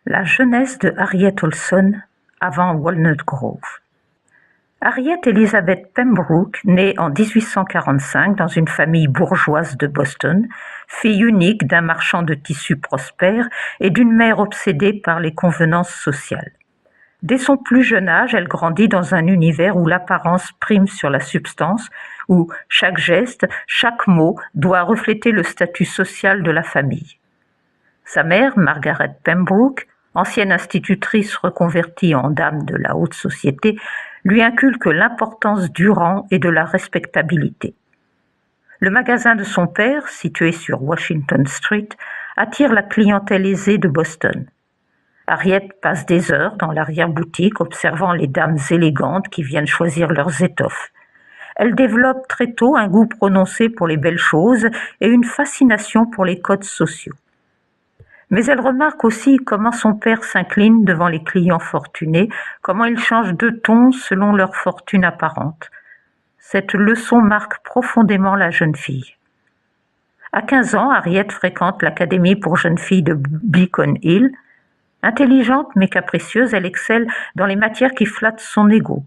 La jeunesse de Harriet Olson avant Walnut Grove. Harriet Elizabeth Pembroke naît en 1845 dans une famille bourgeoise de Boston, fille unique d'un marchand de tissus prospère et d'une mère obsédée par les convenances sociales. Dès son plus jeune âge, elle grandit dans un univers où l'apparence prime sur la substance, où chaque geste, chaque mot doit refléter le statut social de la famille. Sa mère, Margaret Pembroke, ancienne institutrice reconvertie en dame de la haute société, lui inculque l'importance du rang et de la respectabilité. Le magasin de son père, situé sur Washington Street, attire la clientèle aisée de Boston. Harriet passe des heures dans l'arrière-boutique observant les dames élégantes qui viennent choisir leurs étoffes. Elle développe très tôt un goût prononcé pour les belles choses et une fascination pour les codes sociaux. Mais elle remarque aussi comment son père s'incline devant les clients fortunés, comment ils changent de ton selon leur fortune apparente. Cette leçon marque profondément la jeune fille. À 15 ans, Harriet fréquente l'académie pour jeunes filles de Beacon Hill. Intelligente mais capricieuse, elle excelle dans les matières qui flattent son ego.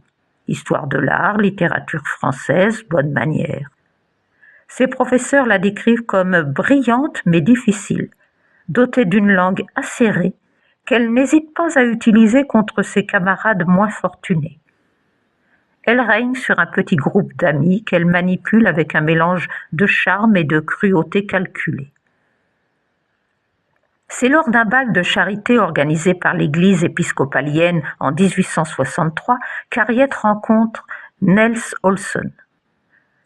Histoire de l'art, littérature française, bonnes manières. Ses professeurs la décrivent comme brillante mais difficile, dotée d'une langue acérée qu'elle n'hésite pas à utiliser contre ses camarades moins fortunés. Elle règne sur un petit groupe d'amis qu'elle manipule avec un mélange de charme et de cruauté calculée. C'est lors d'un bal de charité organisé par l'église épiscopalienne en 1863 qu'Harriet rencontre Nels Olson.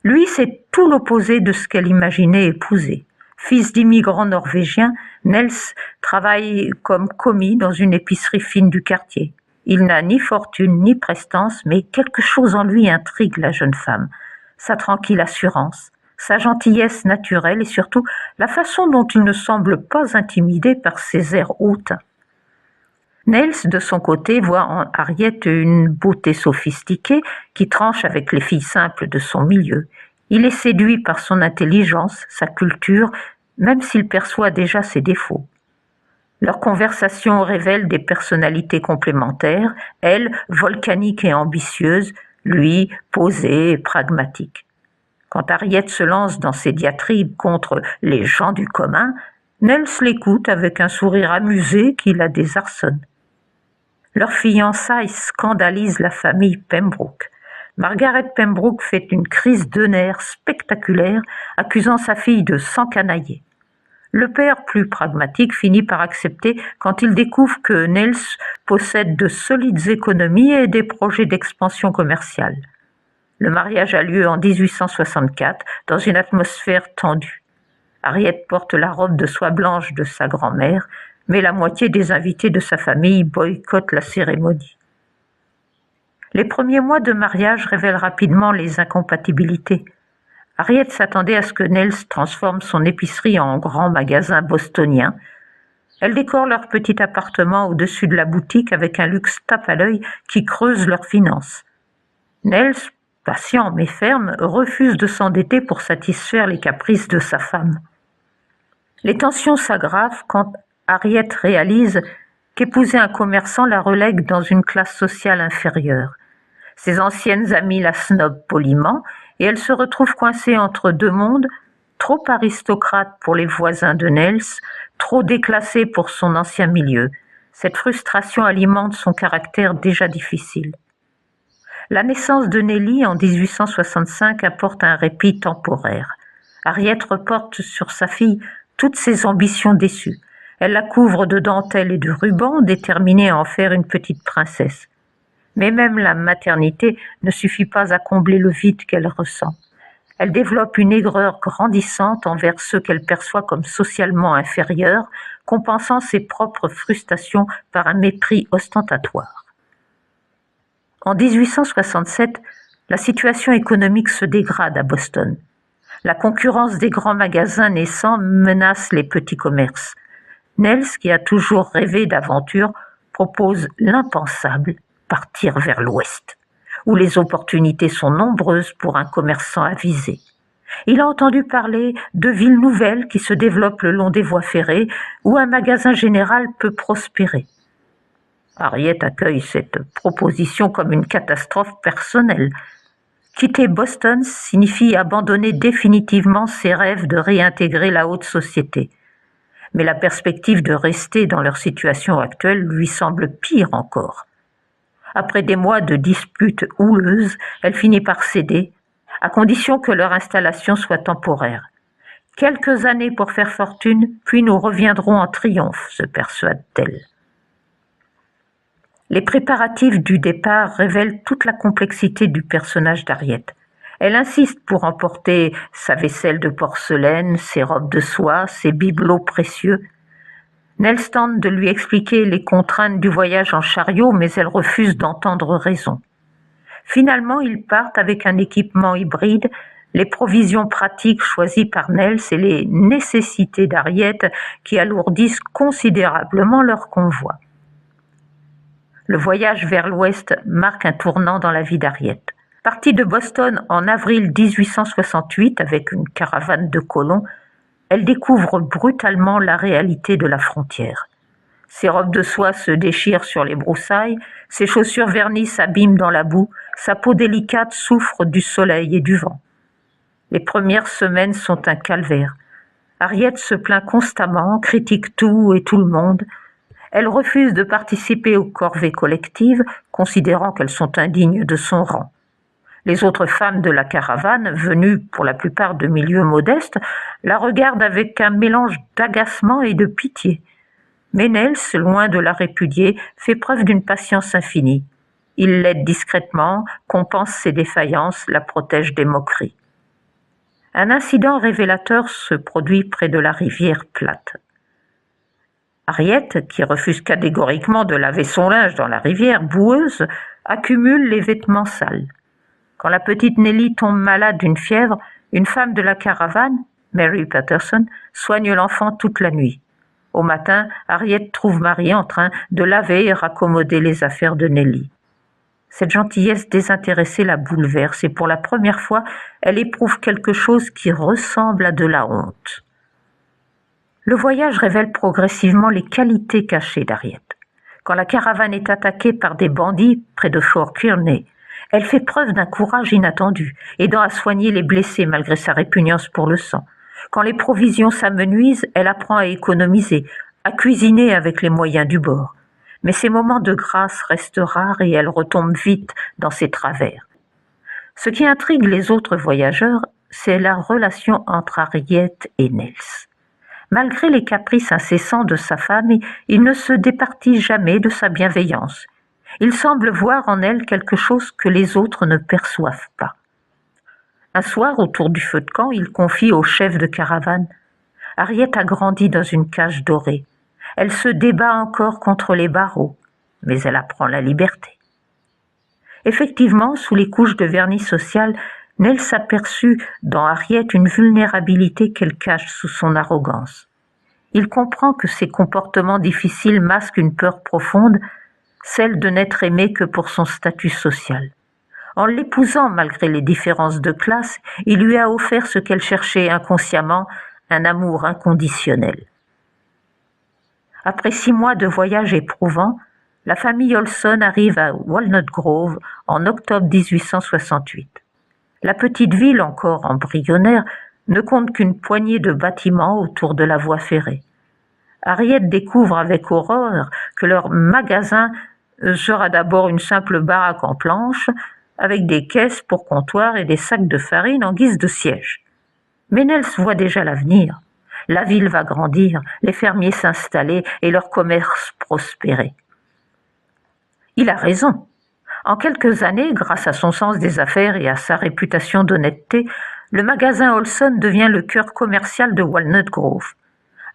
Lui, c'est tout l'opposé de ce qu'elle imaginait épouser. Fils d'immigrants norvégiens, Nels travaille comme commis dans une épicerie fine du quartier. Il n'a ni fortune ni prestance, mais quelque chose en lui intrigue la jeune femme. Sa tranquille assurance, sa gentillesse naturelle et surtout la façon dont il ne semble pas intimidé par ses airs hautains. Nels, de son côté, voit en Harriet une beauté sophistiquée qui tranche avec les filles simples de son milieu. Il est séduit par son intelligence, sa culture, même s'il perçoit déjà ses défauts. Leur conversation révèle des personnalités complémentaires, elle, volcanique et ambitieuse, lui, posé et pragmatique. Quand Harriet se lance dans ses diatribes contre les gens du commun, Nels l'écoute avec un sourire amusé qui la désarçonne. Leur fiançailles scandalise la famille Pembroke. Margaret Pembroke fait une crise de nerfs spectaculaire, accusant sa fille de s'encanailler. Le père, plus pragmatique, finit par accepter quand il découvre que Nels possède de solides économies et des projets d'expansion commerciale. Le mariage a lieu en 1864 dans une atmosphère tendue. Harriet porte la robe de soie blanche de sa grand-mère, mais la moitié des invités de sa famille boycottent la cérémonie. Les premiers mois de mariage révèlent rapidement les incompatibilités. Harriet s'attendait à ce que Nels transforme son épicerie en grand magasin bostonien. Elle décore leur petit appartement au-dessus de la boutique avec un luxe tape à l'œil qui creuse leurs finances. Nels, patient mais ferme, refuse de s'endetter pour satisfaire les caprices de sa femme. Les tensions s'aggravent quand Harriet réalise qu'épouser un commerçant la relègue dans une classe sociale inférieure. Ses anciennes amies la snobent poliment et elle se retrouve coincée entre deux mondes, trop aristocrate pour les voisins de Nels, trop déclassée pour son ancien milieu. Cette frustration alimente son caractère déjà difficile. La naissance de Nellie en 1865 apporte un répit temporaire. Harriet reporte sur sa fille toutes ses ambitions déçues. Elle la couvre de dentelles et de rubans, déterminée à en faire une petite princesse. Mais même la maternité ne suffit pas à combler le vide qu'elle ressent. Elle développe une aigreur grandissante envers ceux qu'elle perçoit comme socialement inférieurs, compensant ses propres frustrations par un mépris ostentatoire. En 1867, la situation économique se dégrade à Boston. La concurrence des grands magasins naissants menace les petits commerces. Nels, qui a toujours rêvé d'aventure, propose l'impensable, partir vers l'ouest, où les opportunités sont nombreuses pour un commerçant avisé. Il a entendu parler de villes nouvelles qui se développent le long des voies ferrées, où un magasin général peut prospérer. Harriet accueille cette proposition comme une catastrophe personnelle. Quitter Boston signifie abandonner définitivement ses rêves de réintégrer la haute société. Mais la perspective de rester dans leur situation actuelle lui semble pire encore. Après des mois de disputes houleuses, elle finit par céder, à condition que leur installation soit temporaire. Quelques années pour faire fortune, puis nous reviendrons en triomphe, se persuade-t-elle. Les préparatifs du départ révèlent toute la complexité du personnage d'Harriet. Elle insiste pour emporter sa vaisselle de porcelaine, ses robes de soie, ses bibelots précieux. Nels tente de lui expliquer les contraintes du voyage en chariot, mais elle refuse d'entendre raison. Finalement, ils partent avec un équipement hybride, les provisions pratiques choisies par Nels et les nécessités d'Harriet qui alourdissent considérablement leur convoi. Le voyage vers l'ouest marque un tournant dans la vie d'Harriet. Partie de Boston en avril 1868 avec une caravane de colons, elle découvre brutalement la réalité de la frontière. Ses robes de soie se déchirent sur les broussailles, ses chaussures vernies s'abîment dans la boue, sa peau délicate souffre du soleil et du vent. Les premières semaines sont un calvaire. Harriet se plaint constamment, critique tout et tout le monde. Elle refuse de participer aux corvées collectives, considérant qu'elles sont indignes de son rang. Les autres femmes de la caravane, venues pour la plupart de milieux modestes, la regardent avec un mélange d'agacement et de pitié. Mais Nels, loin de la répudier, fait preuve d'une patience infinie. Il l'aide discrètement, compense ses défaillances, la protège des moqueries. Un incident révélateur se produit près de la rivière Platte. Harriet, qui refuse catégoriquement de laver son linge dans la rivière boueuse, accumule les vêtements sales. Quand la petite Nellie tombe malade d'une fièvre, une femme de la caravane, Mary Patterson, soigne l'enfant toute la nuit. Au matin, Harriet trouve Marie en train de laver et raccommoder les affaires de Nellie. Cette gentillesse désintéressée la bouleverse et pour la première fois, elle éprouve quelque chose qui ressemble à de la honte. Le voyage révèle progressivement les qualités cachées d'Harriet. Quand la caravane est attaquée par des bandits près de Fort Kearney, elle fait preuve d'un courage inattendu, aidant à soigner les blessés malgré sa répugnance pour le sang. Quand les provisions s'amenuisent, elle apprend à économiser, à cuisiner avec les moyens du bord. Mais ces moments de grâce restent rares et elle retombe vite dans ses travers. Ce qui intrigue les autres voyageurs, c'est la relation entre Harriet et Nels. Malgré les caprices incessants de sa femme, il ne se départit jamais de sa bienveillance. Il semble voir en elle quelque chose que les autres ne perçoivent pas. Un soir, autour du feu de camp, il confie au chef de caravane « Harriet a grandi dans une cage dorée. Elle se débat encore contre les barreaux, mais elle apprend la liberté. » Effectivement, sous les couches de vernis social, Nels aperçut dans Harriet une vulnérabilité qu'elle cache sous son arrogance. Il comprend que ses comportements difficiles masquent une peur profonde, celle de n'être aimée que pour son statut social. En l'épousant malgré les différences de classe, il lui a offert ce qu'elle cherchait inconsciemment, un amour inconditionnel. Après 6 mois de voyage éprouvant, la famille Olson arrive à Walnut Grove en octobre 1868. La petite ville, encore embryonnaire, ne compte qu'une poignée de bâtiments autour de la voie ferrée. Harriet découvre avec horreur que leur magasin sera d'abord une simple baraque en planches, avec des caisses pour comptoir et des sacs de farine en guise de siège. Mais Nels voit déjà l'avenir. La ville va grandir, les fermiers s'installer et leur commerce prospérer. Il a raison. En quelques années, grâce à son sens des affaires et à sa réputation d'honnêteté, le magasin Olson devient le cœur commercial de Walnut Grove.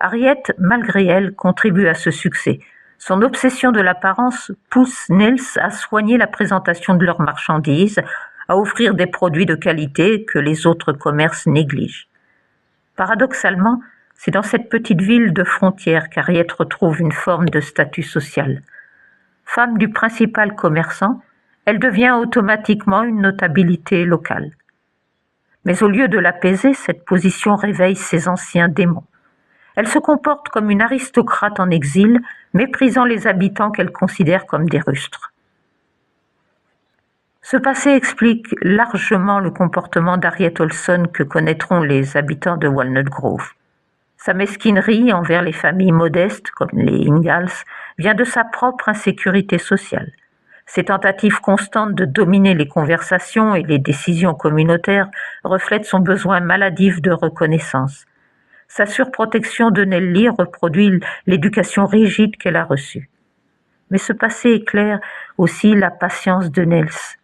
Harriet, malgré elle, contribue à ce succès. Son obsession de l'apparence pousse Nels à soigner la présentation de leurs marchandises, à offrir des produits de qualité que les autres commerces négligent. Paradoxalement, c'est dans cette petite ville de frontière qu'Harriet retrouve une forme de statut social. Femme du principal commerçant, elle devient automatiquement une notabilité locale. Mais au lieu de l'apaiser, cette position réveille ses anciens démons. Elle se comporte comme une aristocrate en exil, méprisant les habitants qu'elle considère comme des rustres. Ce passé explique largement le comportement d'Harriet Olson que connaîtront les habitants de Walnut Grove. Sa mesquinerie envers les familles modestes, comme les Ingalls, vient de sa propre insécurité sociale. Ses tentatives constantes de dominer les conversations et les décisions communautaires reflètent son besoin maladif de reconnaissance. Sa surprotection de Nellie reproduit l'éducation rigide qu'elle a reçue. Mais ce passé éclaire aussi la patience de Nels.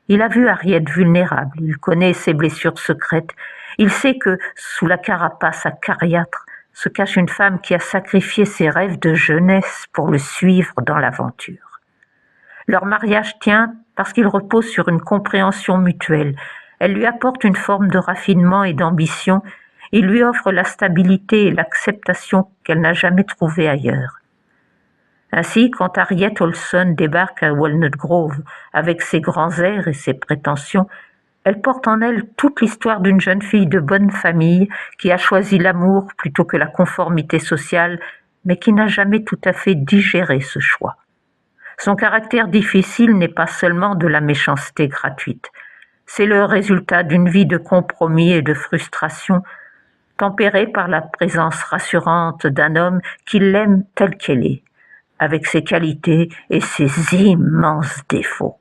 Il a vu Harriet vulnérable, il connaît ses blessures secrètes, il sait que, sous la carapace acariâtre, se cache une femme qui a sacrifié ses rêves de jeunesse pour le suivre dans l'aventure. Leur mariage tient parce qu'il repose sur une compréhension mutuelle. Elle lui apporte une forme de raffinement et d'ambition, il lui offre la stabilité et l'acceptation qu'elle n'a jamais trouvée ailleurs. Ainsi, quand Harriet Olson débarque à Walnut Grove avec ses grands airs et ses prétentions, elle porte en elle toute l'histoire d'une jeune fille de bonne famille qui a choisi l'amour plutôt que la conformité sociale, mais qui n'a jamais tout à fait digéré ce choix. Son caractère difficile n'est pas seulement de la méchanceté gratuite, c'est le résultat d'une vie de compromis et de frustration, tempérée par la présence rassurante d'un homme qui l'aime telle qu'elle est, avec ses qualités et ses immenses défauts.